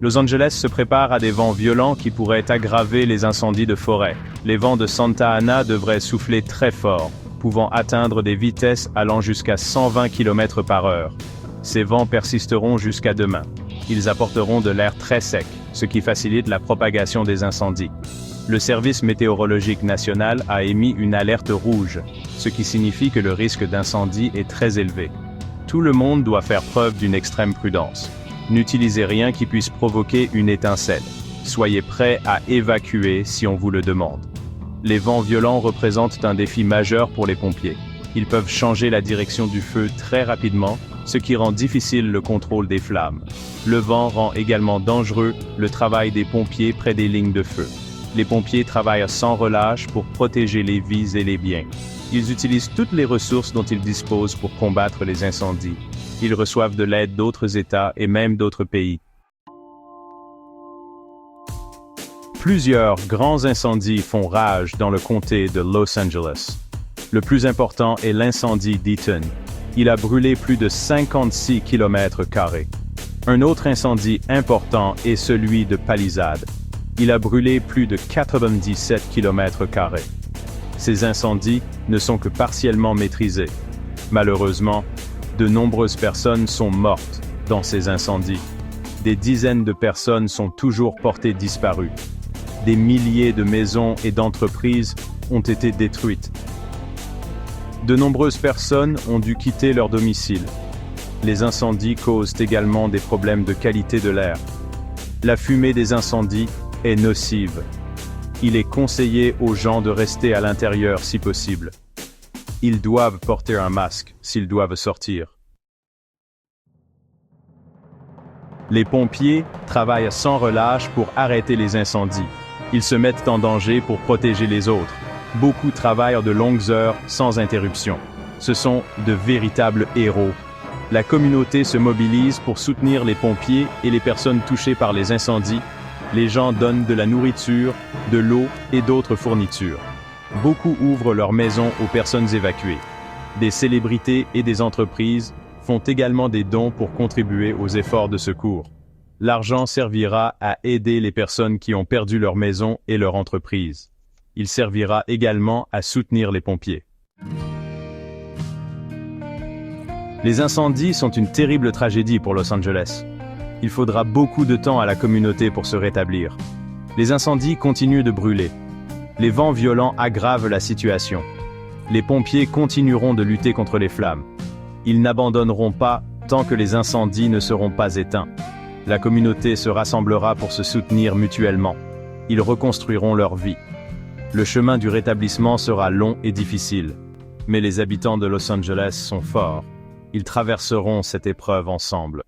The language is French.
Los Angeles se prépare à des vents violents qui pourraient aggraver les incendies de forêt. Les vents de Santa Ana devraient souffler très fort, pouvant atteindre des vitesses allant jusqu'à 120 km/h. Ces vents persisteront jusqu'à demain. Ils apporteront de l'air très sec, ce qui facilite la propagation des incendies. Le Service météorologique national a émis une alerte rouge, ce qui signifie que le risque d'incendie est très élevé. Tout le monde doit faire preuve d'une extrême prudence. N'utilisez rien qui puisse provoquer une étincelle. Soyez prêts à évacuer si on vous le demande. Les vents violents représentent un défi majeur pour les pompiers. Ils peuvent changer la direction du feu très rapidement, ce qui rend difficile le contrôle des flammes. Le vent rend également dangereux le travail des pompiers près des lignes de feu. Les pompiers travaillent sans relâche pour protéger les vies et les biens. Ils utilisent toutes les ressources dont ils disposent pour combattre les incendies. Ils reçoivent de l'aide d'autres États et même d'autres pays. Plusieurs grands incendies font rage dans le comté de Los Angeles. Le plus important est l'incendie d'Eaton. Il a brûlé plus de 56 km². Un autre incendie important est celui de Palisade. Il a brûlé plus de 97 km². Ces incendies ne sont que partiellement maîtrisés. Malheureusement, de nombreuses personnes sont mortes dans ces incendies. Des dizaines de personnes sont toujours portées disparues. Des milliers de maisons et d'entreprises ont été détruites. De nombreuses personnes ont dû quitter leur domicile. Les incendies causent également des problèmes de qualité de l'air. La fumée des incendies est nocive. Il est conseillé aux gens de rester à l'intérieur si possible. Ils doivent porter un masque s'ils doivent sortir. Les pompiers travaillent sans relâche pour arrêter les incendies. Ils se mettent en danger pour protéger les autres. Beaucoup travaillent de longues heures sans interruption. Ce sont de véritables héros. La communauté se mobilise pour soutenir les pompiers et les personnes touchées par les incendies. Les gens donnent de la nourriture, de l'eau et d'autres fournitures. Beaucoup ouvrent leurs maisons aux personnes évacuées. Des célébrités et des entreprises font également des dons pour contribuer aux efforts de secours. L'argent servira à aider les personnes qui ont perdu leur maison et leur entreprise. Il servira également à soutenir les pompiers. Les incendies sont une terrible tragédie pour Los Angeles. Il faudra beaucoup de temps à la communauté pour se rétablir. Les incendies continuent de brûler. Les vents violents aggravent la situation. Les pompiers continueront de lutter contre les flammes. Ils n'abandonneront pas tant que les incendies ne seront pas éteints. La communauté se rassemblera pour se soutenir mutuellement. Ils reconstruiront leur vie. Le chemin du rétablissement sera long et difficile. Mais les habitants de Los Angeles sont forts. Ils traverseront cette épreuve ensemble.